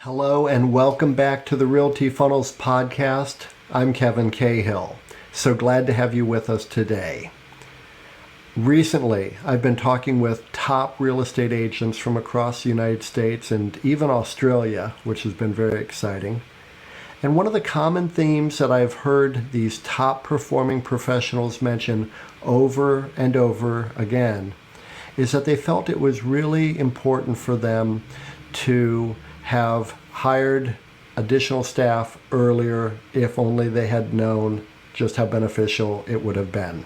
Hello and welcome back to the REALTY Funnels Podcast. I'm Cahill. So glad to have you with us today. Recently, I've been talking with top real estate agents from across the United States and even Australia, which has been very exciting. And one of the common themes that I've heard these top performing professionals mention over and over again is that they felt it was really important for them to have hired additional staff earlier if only they had known just how beneficial it would have been.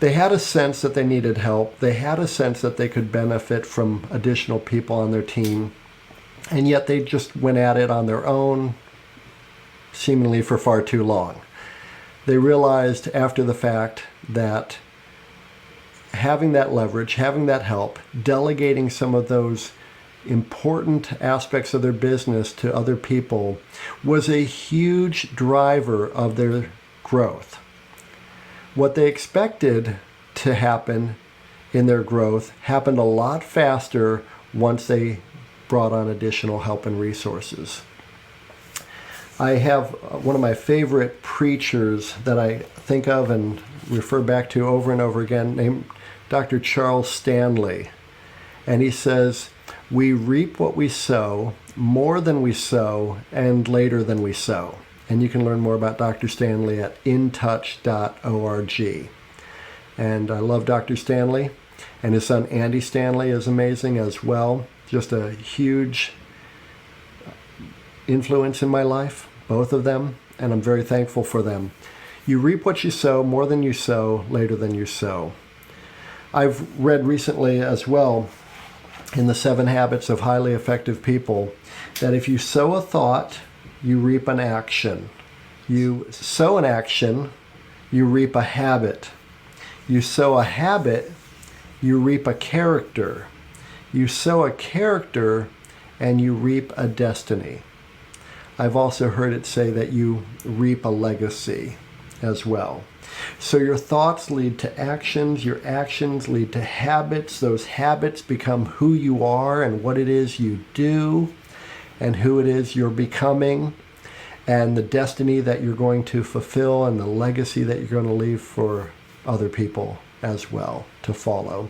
They had a sense that they needed help. They had a sense that they could benefit from additional people on their team, and yet they just went at it on their own, seemingly for far too long. They realized after the fact that having that leverage, having that help, delegating some of those important aspects of their business to other people was a huge driver of their growth. What they expected to happen in their growth happened a lot faster once they brought on additional help and resources. I have one of my favorite preachers that I think of and refer back to over and over again, named Dr. Charles Stanley. And he says, "We reap what we sow, more than we sow, and later than we sow." And you can learn more about Dr. Stanley at intouch.org. And I love Dr. Stanley, and his son Andy Stanley is amazing as well. Just a huge influence in my life, both of them, and I'm very thankful for them. You reap what you sow, more than you sow, later than you sow. I've read recently as well in the 7 Habits of Highly Effective People that if you sow a thought, you reap an action. You sow an action, you reap a habit. You sow a habit, you reap a character. You sow a character and you reap a destiny. I've also heard it say that you reap a legacy as well. So your thoughts lead to actions, your actions lead to habits, those habits become who you are and what it is you do and who it is you're becoming and the destiny that you're going to fulfill and the legacy that you're going to leave for other people as well to follow.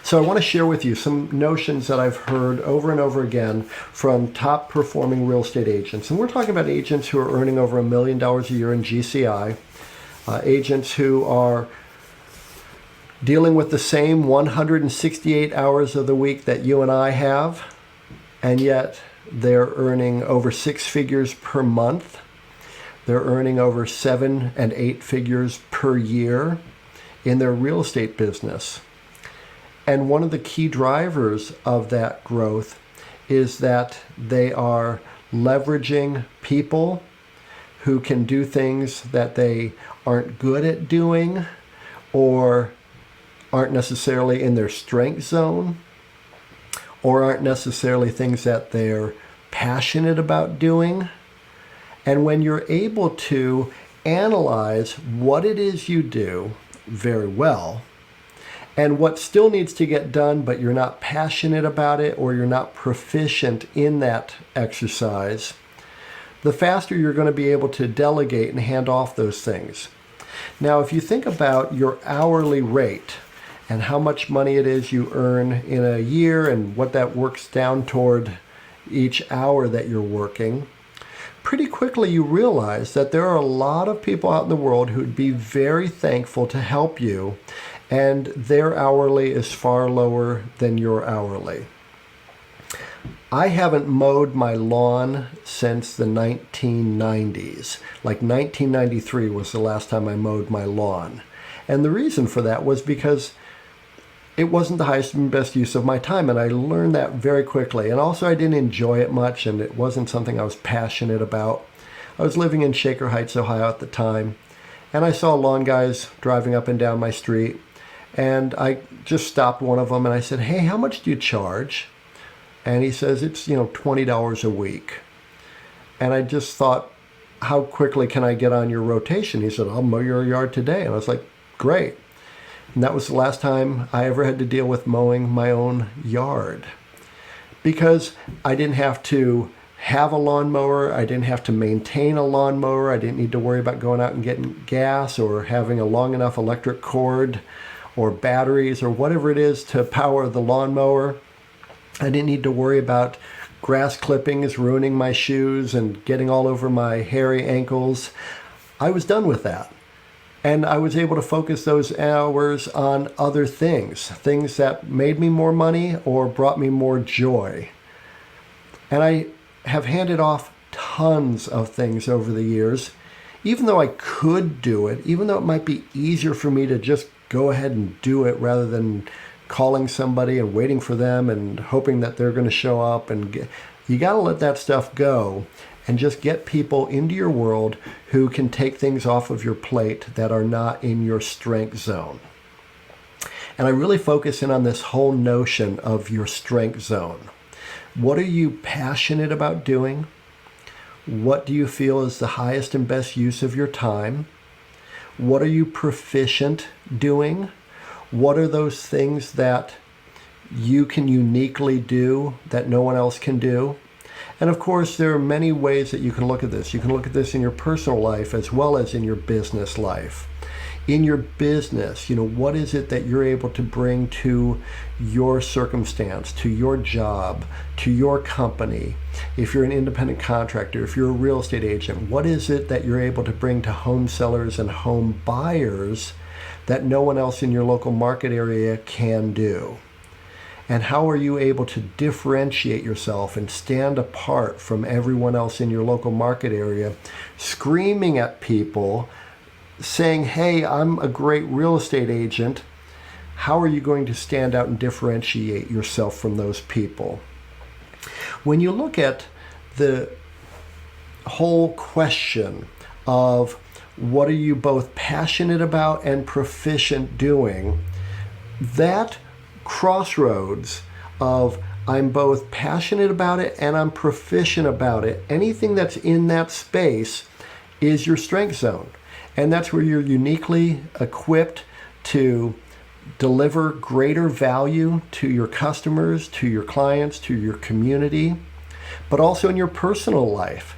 So I want to share with you some notions that I've heard over and over again from top performing real estate agents. And we're talking about agents who are earning over $1 million a year in GCI. Agents who are dealing with the same 168 hours of the week that you and I have, and yet they're earning over 6 figures per month. They're earning over 7 and 8 figures per year in their real estate business. And one of the key drivers of that growth is that they are leveraging people who can do things that they aren't good at doing or aren't necessarily in their strength zone or aren't necessarily things that they're passionate about doing. And when you're able to analyze what it is you do very well and what still needs to get done, but you're not passionate about it or you're not proficient in that exercise, the faster you're going to be able to delegate and hand off those things. Now, if you think about your hourly rate and how much money it is you earn in a year and what that works down toward each hour that you're working, pretty quickly you realize that there are a lot of people out in the world who'd be very thankful to help you, and their hourly is far lower than your hourly. I haven't mowed my lawn since the 1990s. Like 1993 was the last time I mowed my lawn. And the reason for that was because it wasn't the highest and best use of my time, and I learned that very quickly. And also I didn't enjoy it much, and it wasn't something I was passionate about. I was living in Shaker Heights, Ohio at the time, and I saw lawn guys driving up and down my street, and I just stopped one of them and I said, "Hey, how much do you charge?" And he says, "It's, $20 a week." And I just thought, how quickly can I get on your rotation? He said, "I'll mow your yard today." And I was like, great. And that was the last time I ever had to deal with mowing my own yard. because I didn't have to have a lawnmower. I didn't have to maintain a lawnmower. I didn't need to worry about going out and getting gas or having a long enough electric cord or batteries or whatever it is to power the lawnmower. I didn't need to worry about grass clippings ruining my shoes and getting all over my hairy ankles. I was done with that. And I was able to focus those hours on other things that made me more money or brought me more joy. And I have handed off tons of things over the years. Even though I could do it, even though it might be easier for me to just go ahead and do it rather than calling somebody and waiting for them and hoping that they're going to show up, you got to let that stuff go and just get people into your world who can take things off of your plate that are not in your strength zone. And I really focus in on this whole notion of your strength zone. What are you passionate about doing? What do you feel is the highest and best use of your time? What are you proficient doing? What are those things that you can uniquely do that no one else can do? And of course, there are many ways that you can look at this. You can look at this in your personal life as well as in your business life. In your business, what is it that you're able to bring to your circumstance, to your job, to your company? If you're an independent contractor, if you're a real estate agent, what is it that you're able to bring to home sellers and home buyers that no one else in your local market area can do? And how are you able to differentiate yourself and stand apart from everyone else in your local market area, screaming at people, saying, hey, I'm a great real estate agent? How are you going to stand out and differentiate yourself from those people? When you look at the whole question of what are you both passionate about and proficient doing, that crossroads of I'm both passionate about it and I'm proficient about it, anything that's in that space is your strength zone. And that's where you're uniquely equipped to deliver greater value to your customers, to your clients, to your community, but also in your personal life.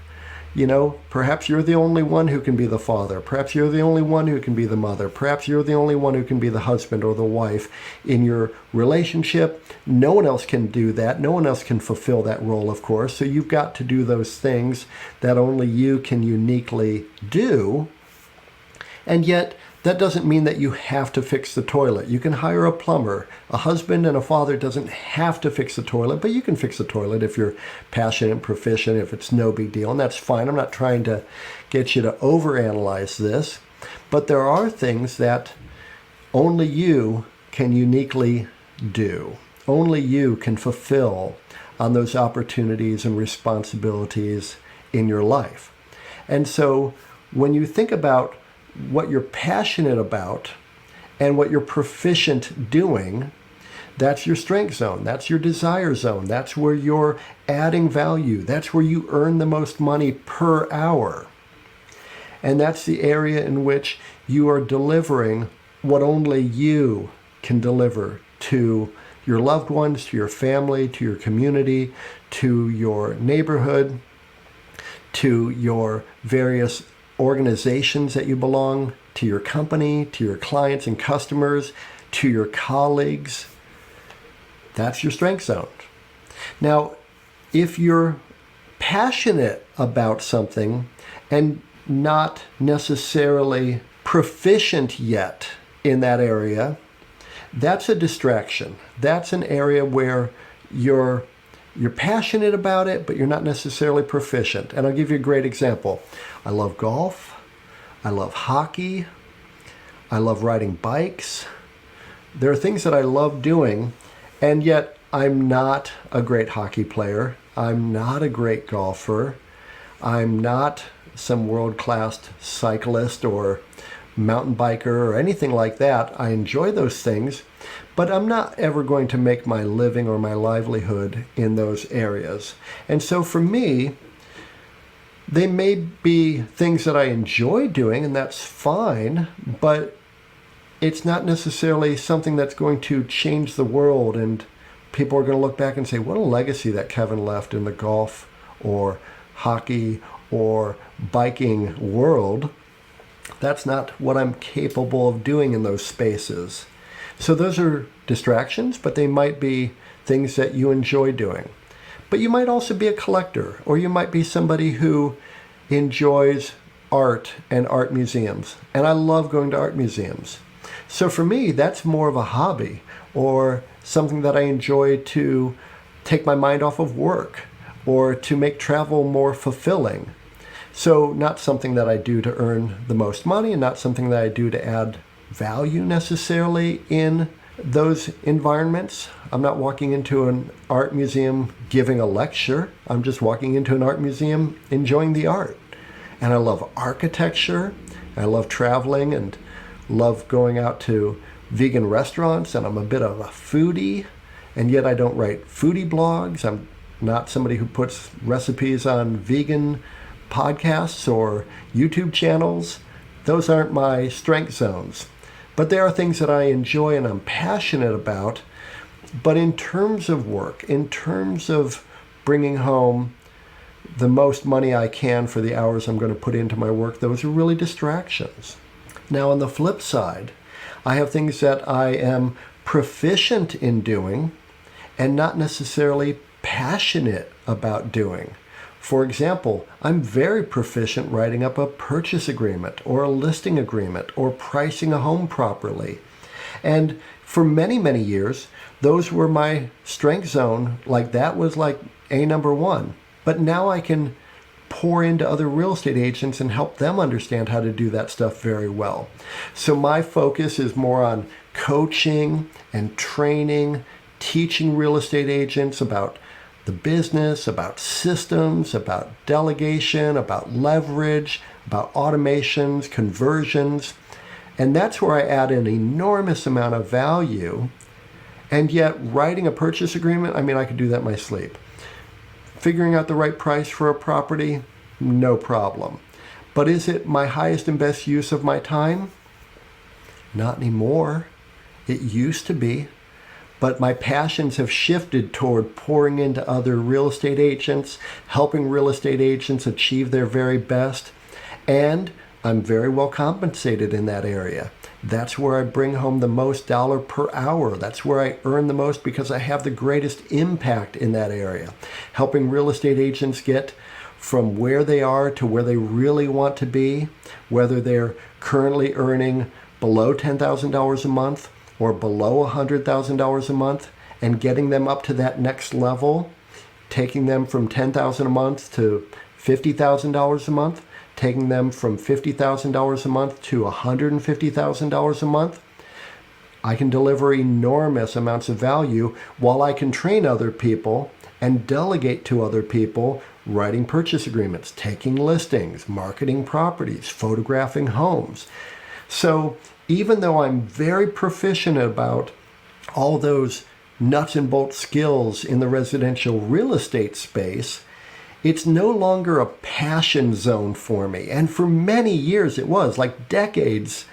Perhaps you're the only one who can be the father. Perhaps you're the only one who can be the mother. Perhaps you're the only one who can be the husband or the wife in your relationship. No one else can do that. No one else can fulfill that role, of course. So you've got to do those things that only you can uniquely do. And yet, that doesn't mean that you have to fix the toilet. You can hire a plumber. A husband and a father doesn't have to fix the toilet, but you can fix the toilet if you're passionate and proficient, if it's no big deal, and that's fine. I'm not trying to get you to overanalyze this, but there are things that only you can uniquely do. Only you can fulfill on those opportunities and responsibilities in your life. And so when you think about what you're passionate about and what you're proficient doing, that's your strength zone. That's your desire zone. That's where you're adding value. That's where you earn the most money per hour. And that's the area in which you are delivering what only you can deliver to your loved ones, to your family, to your community, to your neighborhood, to your various organizations that you belong, to your company, to your clients and customers, to your colleagues. That's your strength zone. Now, if you're passionate about something and not necessarily proficient yet in that area, that's a distraction. That's an area where you're passionate about it, but you're not necessarily proficient. And I'll give you a great example. I love golf. I love hockey. I love riding bikes. There are things that I love doing, and yet I'm not a great hockey player. I'm not a great golfer. I'm not some world-class cyclist or mountain biker or anything like that. I enjoy those things, but I'm not ever going to make my living or my livelihood in those areas. And so for me, they may be things that I enjoy doing, and that's fine, but it's not necessarily something that's going to change the world and people are going to look back and say, what a legacy that Kevin left in the golf or hockey or biking world. That's not what I'm capable of doing in those spaces. So those are distractions, but they might be things that you enjoy doing. But you might also be a collector, or you might be somebody who enjoys art and art museums. And I love going to art museums. So for me, that's more of a hobby or something that I enjoy to take my mind off of work or to make travel more fulfilling. So not something that I do to earn the most money and not something that I do to add value necessarily in those environments. I'm not walking into an art museum giving a lecture. I'm just walking into an art museum enjoying the art. And I love architecture. I love traveling and love going out to vegan restaurants. And I'm a bit of a foodie. And yet I don't write foodie blogs. I'm not somebody who puts recipes on vegan podcasts or YouTube channels. Those aren't my strength zones. But there are things that I enjoy and I'm passionate about. But in terms of work, in terms of bringing home the most money I can for the hours I'm going to put into my work, those are really distractions. Now, on the flip side, I have things that I am proficient in doing and not necessarily passionate about doing. For example, I'm very proficient writing up a purchase agreement or a listing agreement or pricing a home properly. And for many, many years, those were my strength zone. Like that was like number one. But now I can pour into other real estate agents and help them understand how to do that stuff very well. So my focus is more on coaching and training, teaching real estate agents about the business, about systems, about delegation, about leverage, about automations, conversions. And that's where I add an enormous amount of value. And yet writing a purchase agreement, I could do that in my sleep. Figuring out the right price for a property, no problem. But is it my highest and best use of my time? Not anymore. It used to be. But my passions have shifted toward pouring into other real estate agents, helping real estate agents achieve their very best. And I'm very well compensated in that area. That's where I bring home the most dollar per hour. That's where I earn the most because I have the greatest impact in that area. Helping real estate agents get from where they are to where they really want to be, whether they're currently earning below $10,000 a month or below $100,000 a month, and getting them up to that next level, taking them from $10,000 a month to $50,000 a month, taking them from $50,000 a month to $150,000 a month. I can deliver enormous amounts of value while I can train other people and delegate to other people writing purchase agreements, taking listings, marketing properties, photographing homes. So even though I'm very proficient about all those nuts and bolts skills in the residential real estate space, it's no longer a passion zone for me. And for many years it was, like decades,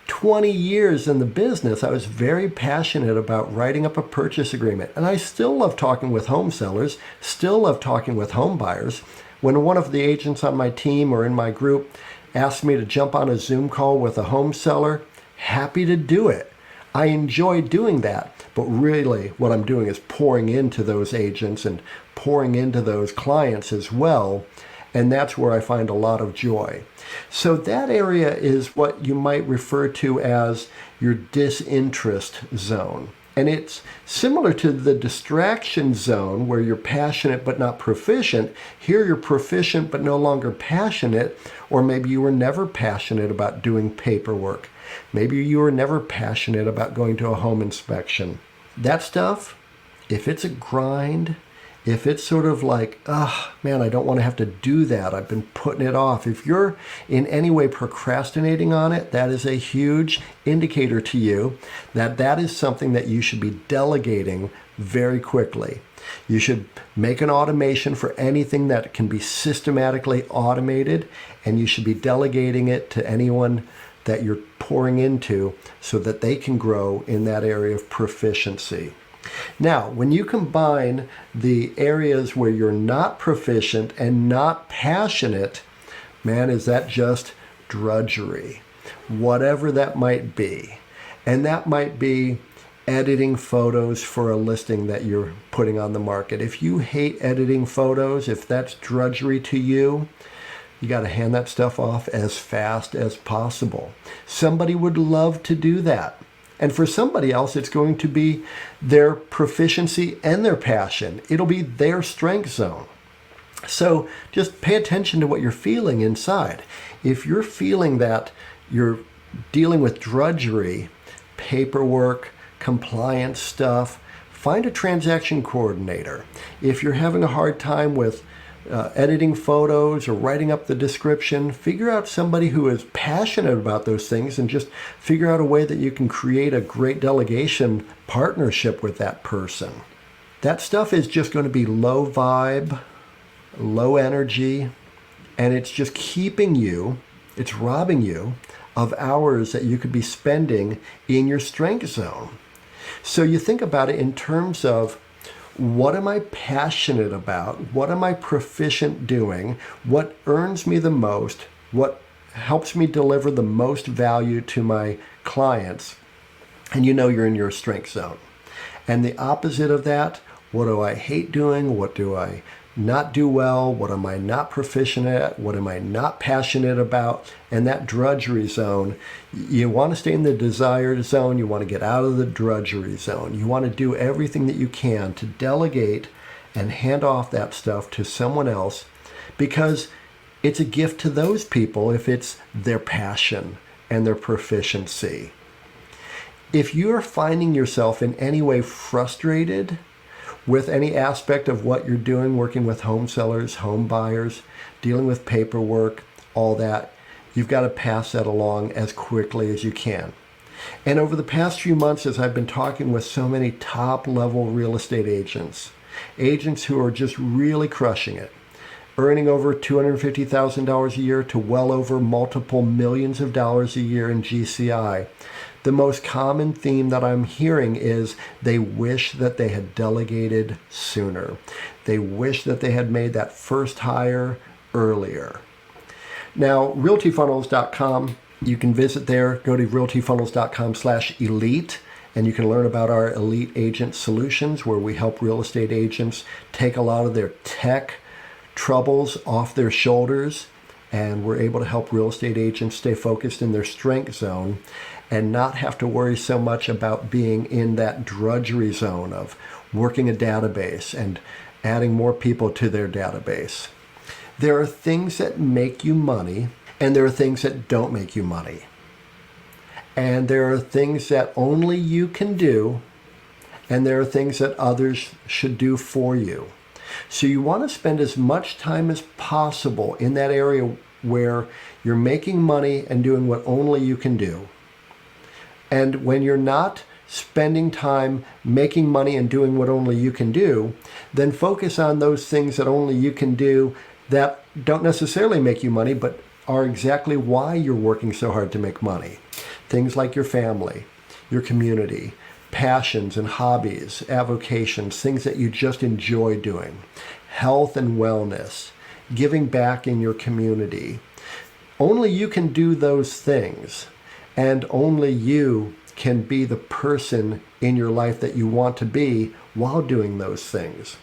20 years in the business, I was very passionate about writing up a purchase agreement. And I still love talking with home sellers, still love talking with home buyers. When one of the agents on my team or in my group asked me to jump on a Zoom call with a home seller, happy to do it. I enjoy doing that, but really what I'm doing is pouring into those agents and pouring into those clients as well, and that's where I find a lot of joy. So that area is what you might refer to as your disinterest zone. And it's similar to the distraction zone where you're passionate but not proficient. Here you're proficient but no longer passionate, or maybe you were never passionate about doing paperwork. Maybe you were never passionate about going to a home inspection. That stuff, if it's a grind, if it's sort of like, man, I don't want to have to do that, I've been putting it off. If you're in any way procrastinating on it, that is a huge indicator to you that that is something that you should be delegating very quickly. You should make an automation for anything that can be systematically automated, and you should be delegating it to anyone that you're pouring into so that they can grow in that area of proficiency. Now, when you combine the areas where you're not proficient and not passionate, man, is that just drudgery, whatever that might be. And that might be editing photos for a listing that you're putting on the market. If you hate editing photos, if that's drudgery to you, you got to hand that stuff off as fast as possible. Somebody would love to do that. And for somebody else, it's going to be their proficiency and their passion. It'll be their strength zone. So just pay attention to what you're feeling inside. If you're feeling that you're dealing with drudgery, paperwork, compliance stuff, find a transaction coordinator. If you're having a hard time with editing photos or writing up the description, figure out somebody who is passionate about those things and just figure out a way that you can create a great delegation partnership with that person. That stuff is just going to be low vibe, low energy, and it's just keeping you, it's robbing you of hours that you could be spending in your strength zone. So you think about it in terms of, what am I passionate about? What am I proficient doing? What earns me the most? What helps me deliver the most value to my clients? And you know you're in your strength zone. And the opposite of that, what do I hate doing? What do I not do well? What am I not proficient at? What am I not passionate about? And that drudgery zone, you want to stay in the desired zone. You want to get out of the drudgery zone. You want to do everything that you can to delegate and hand off that stuff to someone else, because it's a gift to those people if it's their passion and their proficiency. If you're finding yourself in any way frustrated with any aspect of what you're doing, working with home sellers, home buyers, dealing with paperwork, all that, you've got to pass that along as quickly as you can. And over the past few months, as I've been talking with so many top-level real estate agents who are just really crushing it, earning over $250,000 a year to well over multiple millions of dollars a year in GCI, the most common theme that I'm hearing is they wish that they had delegated sooner. They wish that they had made that first hire earlier. Now, RealtyFunnels.com, you can visit there. Go to RealtyFunnels.com/elite, and you can learn about our Elite Agent Solutions, where we help real estate agents take a lot of their tech troubles off their shoulders, and we're able to help real estate agents stay focused in their strength zone and not have to worry so much about being in that drudgery zone of working a database and adding more people to their database. There are things that make you money, and there are things that don't make you money. And there are things that only you can do, and there are things that others should do for you. So you want to spend as much time as possible in that area where you're making money and doing what only you can do. And when you're not spending time making money and doing what only you can do, then focus on those things that only you can do that don't necessarily make you money, but are exactly why you're working so hard to make money. Things like your family, your community, passions and hobbies, avocations, things that you just enjoy doing, health and wellness, giving back in your community. Only you can do those things. And only you can be the person in your life that you want to be while doing those things.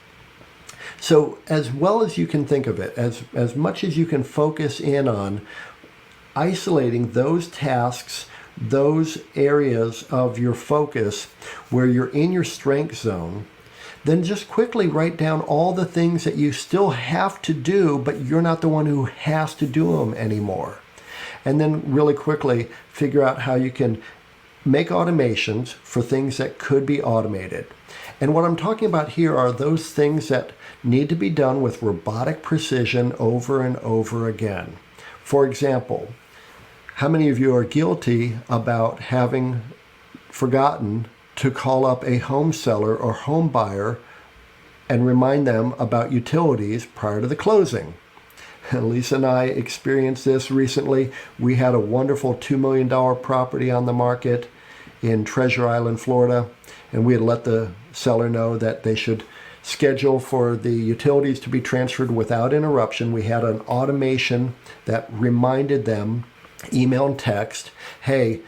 So as well as you can think of it, as much as you can focus in on isolating those tasks, those areas of your focus where you're in your strength zone, then just quickly write down all the things that you still have to do, but you're not the one who has to do them anymore. And then really quickly figure out how you can make automations for things that could be automated. And what I'm talking about here are those things that need to be done with robotic precision over and over again. For example, how many of you are guilty about having forgotten to call up a home seller or home buyer and remind them about utilities prior to the closing? Lisa and I experienced this recently. We had a wonderful $2 million property on the market in Treasure Island, Florida, and we had let the seller know that they should schedule for the utilities to be transferred without interruption. We had an automation that reminded them, email and text, hey,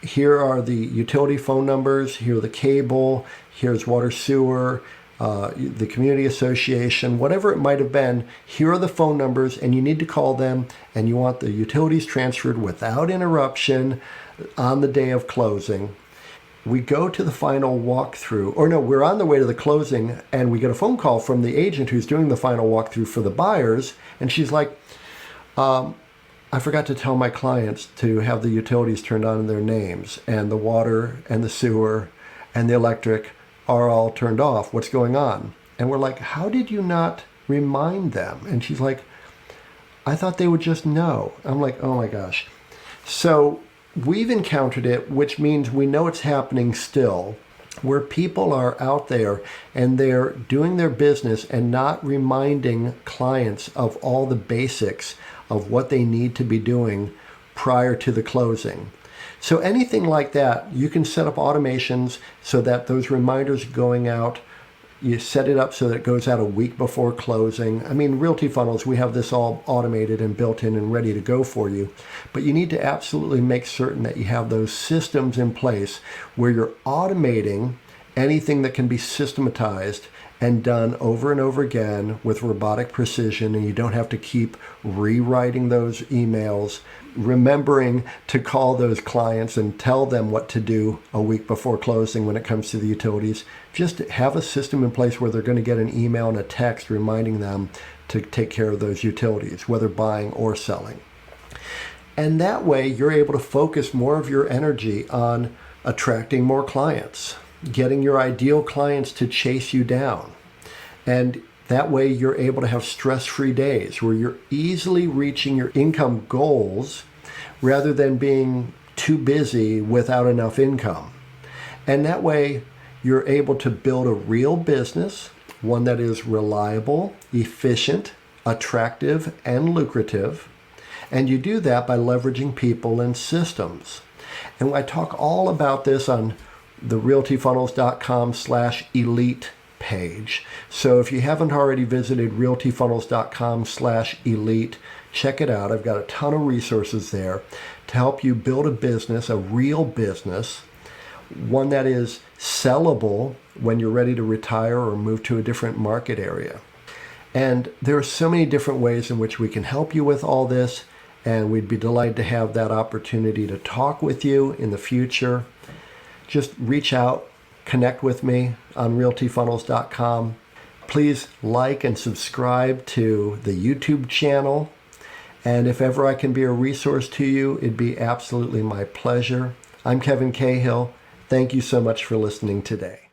here are the utility phone numbers, here are the cable, here's water sewer, the community association, whatever it might have been, here are the phone numbers, and you need to call them, and you want the utilities transferred without interruption on the day of closing. We go to the final walkthrough, or no, we're on the way to the closing, and we get a phone call from the agent who's doing the final walkthrough for the buyers, and she's like, I forgot to tell my clients to have the utilities turned on in their names, and the water and the sewer and the electric are all turned off. What's going on? And we're like, how did you not remind them? And she's like, I thought they would just know. I'm like, oh my gosh. So we've encountered it, which means we know it's happening still, where people are out there and they're doing their business and not reminding clients of all the basics of what they need to be doing prior to the closing. So anything like that, you can set up automations so that those reminders going out, you set it up so that it goes out a week before closing. I mean, Realty Funnels, we have this all automated and built in and ready to go for you. But you need to absolutely make certain that you have those systems in place where you're automating anything that can be systematized and done over and over again with robotic precision, and you don't have to keep rewriting those emails, remembering to call those clients and tell them what to do a week before closing when it comes to the utilities. Just have a system in place where they're going to get an email and a text reminding them to take care of those utilities, whether buying or selling. And that way you're able to focus more of your energy on attracting more clients, getting your ideal clients to chase you down. And that way you're able to have stress-free days where you're easily reaching your income goals rather than being too busy without enough income. And that way you're able to build a real business, one that is reliable, efficient, attractive, and lucrative. And you do that by leveraging people and systems. And I talk all about this on the realtyfunnels.com/elite page. So if you haven't already visited realtyfunnels.com/elite, check it out. I've got a ton of resources there to help you build a business, a real business, one that is sellable when you're ready to retire or move to a different market area. And there are so many different ways in which we can help you with all this, and we'd be delighted to have that opportunity to talk with you in the future. Just reach out, connect with me on realtyfunnels.com. Please like and subscribe to the YouTube channel. And if ever I can be a resource to you, it'd be absolutely my pleasure. I'm Kevin Cahill. Thank you so much for listening today.